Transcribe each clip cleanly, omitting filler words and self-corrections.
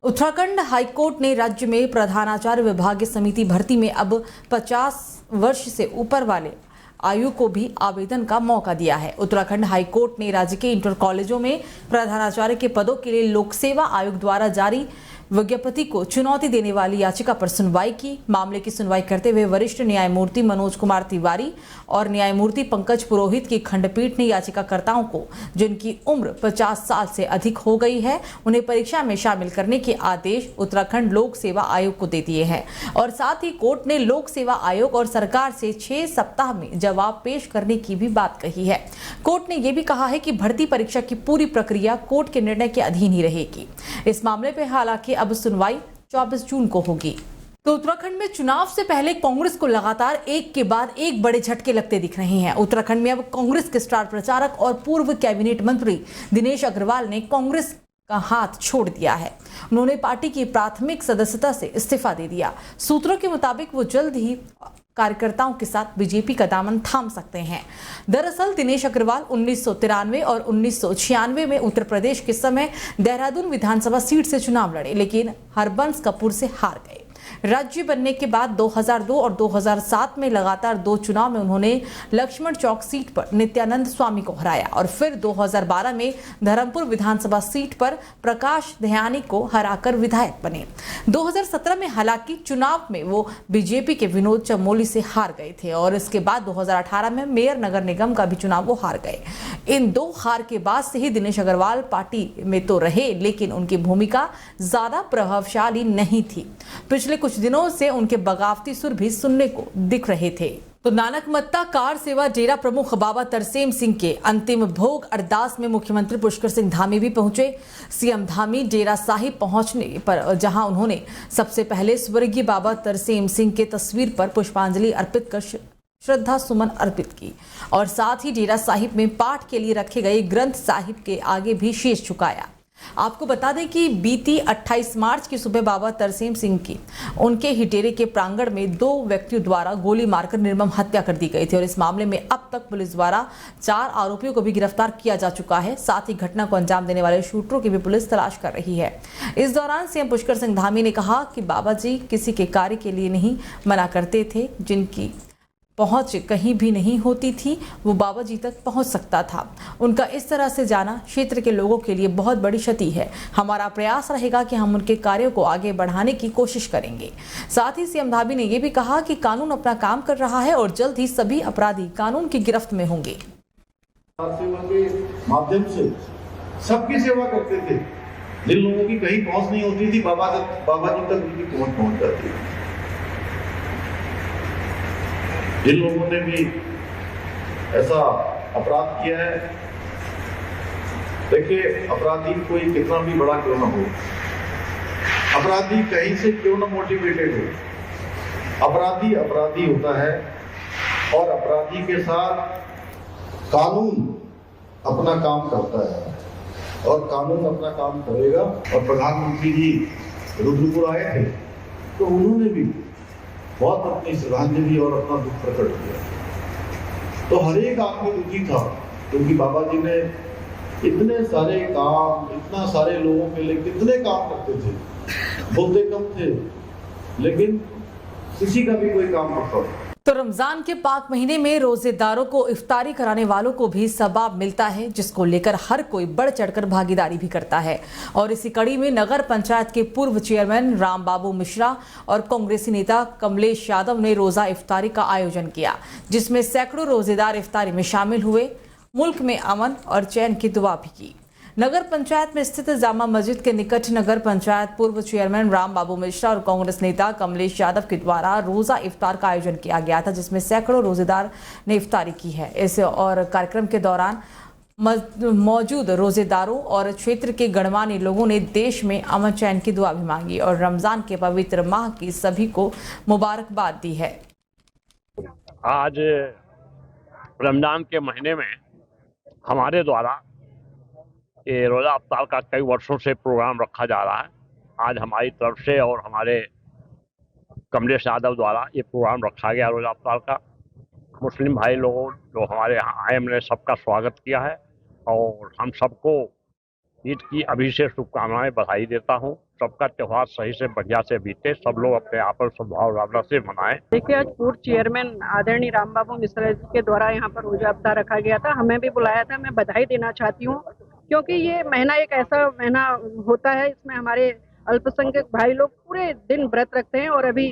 Uttarakhand high court ने राज्य में प्रधानाचार्य विभागीय समिति भर्ती में अब 50 वर्ष से ऊपर वाले आयु को भी आवेदन का मौका दिया है। उत्तराखंड हाईकोर्ट ने राज्य के इंटर कॉलेजों में प्रधानाचार्य के पदों के लिए लोक सेवा आयोग द्वारा जारी विज्ञप्ति को चुनौती देने वाली याचिका पर सुनवाई की। मामले की सुनवाई करते हुए वरिष्ठ न्यायमूर्ति मनोज कुमार तिवारी और न्यायमूर्ति पंकज पुरोहित की खंडपीठ ने याचिकाकर्ताओं को, जिनकी उम्र 50 साल से अधिक हो गई है, उन्हें परीक्षा में शामिल करने के आदेश उत्तराखंड लोक सेवा आयोग को दे दिए हैं और साथ ही कोर्ट ने लोक सेवा आयोग और सरकार से 6 सप्ताह में जवाब पेश करने की भी बात कही है। कोर्ट ने यह भी कहा है कि भर्ती परीक्षा की पूरी प्रक्रिया कोर्ट के निर्णय के अधीन ही रहेगी। इस मामले पर हालांकि अब सुनवाई 24 जून को होगी। तो उत्तराखंड में चुनाव से पहले कांग्रेस को लगातार एक के बाद एक बड़े झटके लगते दिख रहे हैं। उत्तराखंड में अब कांग्रेस के स्टार प्रचारक और पूर्व कैबिनेट मंत्री दिनेश अग्रवाल ने कांग्रेस का हाथ छोड़ दिया है। उन्होंने पार्टी की प्राथमिक सदस्यता से इस्तीफा दे दिया। सूत्रों के मुताबिक वो जल्द ही कार्यकर्ताओं के साथ बीजेपी का दामन थाम सकते हैं। दरअसल दिनेश अग्रवाल 1993 और 1996 में उत्तर प्रदेश के समय देहरादून विधानसभा सीट से चुनाव लड़े, लेकिन हरबंस कपूर से हार गए। राज्य बनने के बाद 2002 और 2007 में लगातार 2 चुनाव में उन्होंने लक्ष्मण चौक सीट पर नित्यानंद स्वामी को हराया और फिर 2012 में धर्मपुर विधानसभा सीट पर प्रकाश दयानी को हराकर विधायक बने। 2017 में हालांकि चुनाव में वो बीजेपी के विनोद चमोली से हार गए थे और इसके बाद 2018 में मेयर नगर निगम का भी चुनाव वो हार गए। इन 2 हार के बाद से ही दिनेश अग्रवाल पार्टी में तो रहे, लेकिन उनकी भूमिका ज्यादा प्रभावशाली नहीं थी। पिछले कुछ दिनों से उनके बगावती सुर भी सुनने को दिख रहे थे। तो नानकमत्ता कार सेवा डेरा प्रमुख बाबा तरसेम सिंह के अंतिम भोग अरदास में मुख्यमंत्री पुष्कर सिंह धामी भी पहुंचे। सीएम धामी डेरा साहिब पहुंचने पर जहां उन्होंने सबसे पहले स्वर्गीय बाबा तरसेम सिंह के तस्वीर पर पुष्पांजलि अर्पित कर श्रद्धा सुमन अर्पित की और साथ ही डेरा साहिब में पाठ के लिए रखे गए ग्रंथ साहिब के आगे भी शीश झुकाया। आपको बता दें कि बीती 28 मार्च की सुबह बाबा तरसेम सिंह की उनके ही डेरे के प्रांगण में 2 व्यक्तियों द्वारा गोली मारकर निर्मम हत्या कर दी गई थी और इस मामले में अब तक पुलिस द्वारा 4 आरोपियों को भी गिरफ्तार किया जा चुका है। साथ ही घटना को अंजाम देने वाले शूटरों की भी पुलिस तलाश कर रही है। इस दौरान सीएम पुष्कर सिंह धामी ने कहा कि बाबा जी किसी के कार्य के लिए नहीं मना करते थे, जिनकी पहुंच कहीं भी नहीं होती थी वो बाबा जी तक पहुंच सकता था। उनका इस तरह से जाना क्षेत्र के लोगों के लिए बहुत बड़ी क्षति है। हमारा प्रयास रहेगा कि हम उनके कार्यों को आगे बढ़ाने की कोशिश करेंगे। साथ ही सीएम धामी ने यह भी कहा कि कानून अपना काम कर रहा है और जल्द ही सभी अपराधी कानून की गिरफ्त में होंगे। सेवा के माध्यम से सबकी सेवा करते थे। जिन लोगों की कहीं पहुंच नहीं होती थी, बाबा जी तक उनकी पहुंच जाती थी। जिन लोगों ने भी ऐसा अपराध किया है, देखिए अपराधी कोई कितना भी बड़ा क्यों ना हो, अपराधी कहीं से क्यों ना मोटिवेटेड हो, अपराधी अपराधी होता है और अपराधी के साथ कानून अपना काम करता है और कानून अपना काम करेगा। और प्रधानमंत्री जी रुद्रपुर आए थे तो उन्होंने भी बहुत अपनी श्रद्धांजलि और अपना दुख प्रकट किया। तो हर एक आदमी दुखी था क्योंकि बाबा जी ने इतने सारे काम, इतना सारे लोगों के लिए कितने काम करते थे। बोलते कम थे लेकिन किसी का भी कोई काम करता था। तो रमजान के पाक महीने में रोजेदारों को इफ्तारी कराने वालों को भी सवाब मिलता है, जिसको लेकर हर कोई बढ़ चढ़कर भागीदारी भी करता है। और इसी कड़ी में नगर पंचायत के पूर्व चेयरमैन राम बाबू मिश्रा और कांग्रेसी नेता कमलेश यादव ने रोजा इफ्तारी का आयोजन किया, जिसमें सैकड़ों रोजेदार इफ्तारी में शामिल हुए। मुल्क में अमन और चैन की दुआ भी की। नगर पंचायत में स्थित जामा मस्जिद के निकट नगर पंचायत पूर्व चेयरमैन राम बाबू मिश्रा और कांग्रेस नेता कमलेश यादव के द्वारा रोजा इफ्तार का आयोजन किया गया था, जिसमें सैकड़ों रोजेदार ने इफ्तारी की है। इस और कार्यक्रम के दौरान मौजूद रोजेदारों और क्षेत्र के गणमान्य लोगों ने देश में अमन चैन की दुआ भी मांगी और रमजान के पवित्र माह की सभी को मुबारकबाद दी है। आज रमजान के महीने में हमारे द्वारा ये रोज़ा इफ्तार का कई वर्षों से प्रोग्राम रखा जा रहा है। आज हमारी तरफ से और हमारे कमलेश यादव द्वारा ये प्रोग्राम रखा गया रोज़ा इफ्तार का। मुस्लिम भाई लोगों जो हमारे यहाँ आए, हमने सबका स्वागत किया है और हम सबको ईद की अभी से शुभकामनाएं बधाई देता हूँ। सबका त्योहार सही से बढ़िया से बीते, सब लोग अपने आपस सद्भाव भावना से मनाएं। देखिए, आज पूर्व चेयरमैन आदरणीय राम बाबू मिश्रा जी के द्वारा यहाँ पर रोजा अवतार रखा गया था। हमें भी बुलाया था। मैं बधाई देना चाहती हूँ क्योंकि ये महीना एक ऐसा महीना होता है, इसमें हमारे अल्पसंख्यक भाई लोग पूरे दिन व्रत रखते हैं और अभी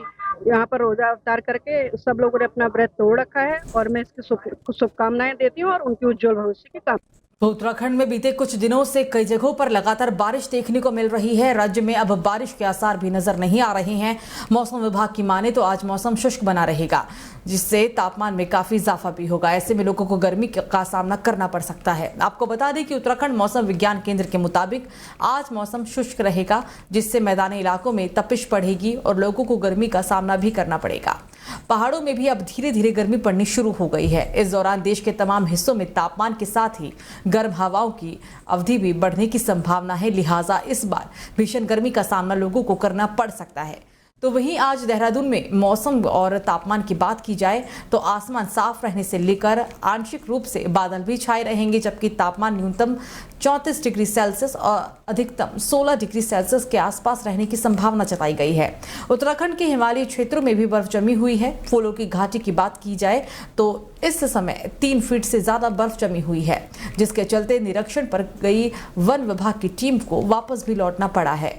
यहाँ पर रोजा अवतार करके सब लोगों ने अपना व्रत तोड़ रखा है और मैं इसकी शुभकामनाएं देती हूँ और उनकी उज्जवल भविष्य की कामना। तो उत्तराखंड में बीते कुछ दिनों से कई जगहों पर लगातार बारिश देखने को मिल रही है। राज्य में अब बारिश के आसार भी नजर नहीं आ रहे हैं। मौसम विभाग की माने तो आज मौसम शुष्क बना रहेगा, जिससे तापमान में काफी इजाफा भी होगा। ऐसे में लोगों को गर्मी का सामना करना पड़ सकता है। आपको बता दें कि उत्तराखंड मौसम विज्ञान केंद्र के मुताबिक आज मौसम शुष्क रहेगा, जिससे मैदानी इलाकों में तपिश बढ़ेगी और लोगों को गर्मी का सामना भी करना पड़ेगा। पहाड़ों में भी अब धीरे धीरे गर्मी पड़नी शुरू हो गई है। इस दौरान देश के तमाम हिस्सों में तापमान के साथ ही गर्म हवाओं की अवधि भी बढ़ने की संभावना है। लिहाजा इस बार भीषण गर्मी का सामना लोगों को करना पड़ सकता है। तो वहीं आज देहरादून में मौसम और तापमान की बात की जाए तो आसमान साफ रहने से लेकर आंशिक रूप से बादल भी छाए रहेंगे, जबकि तापमान न्यूनतम 34 डिग्री सेल्सियस और अधिकतम 16 डिग्री सेल्सियस के आसपास रहने की संभावना जताई गई है। उत्तराखंड के हिमालयी क्षेत्रों में भी बर्फ जमी हुई है। फूलों की घाटी की बात की जाए तो इस समय 3 फीट से ज्यादा बर्फ जमी हुई है, जिसके चलते निरीक्षण पर गई वन विभाग की टीम को वापस भी लौटना पड़ा है।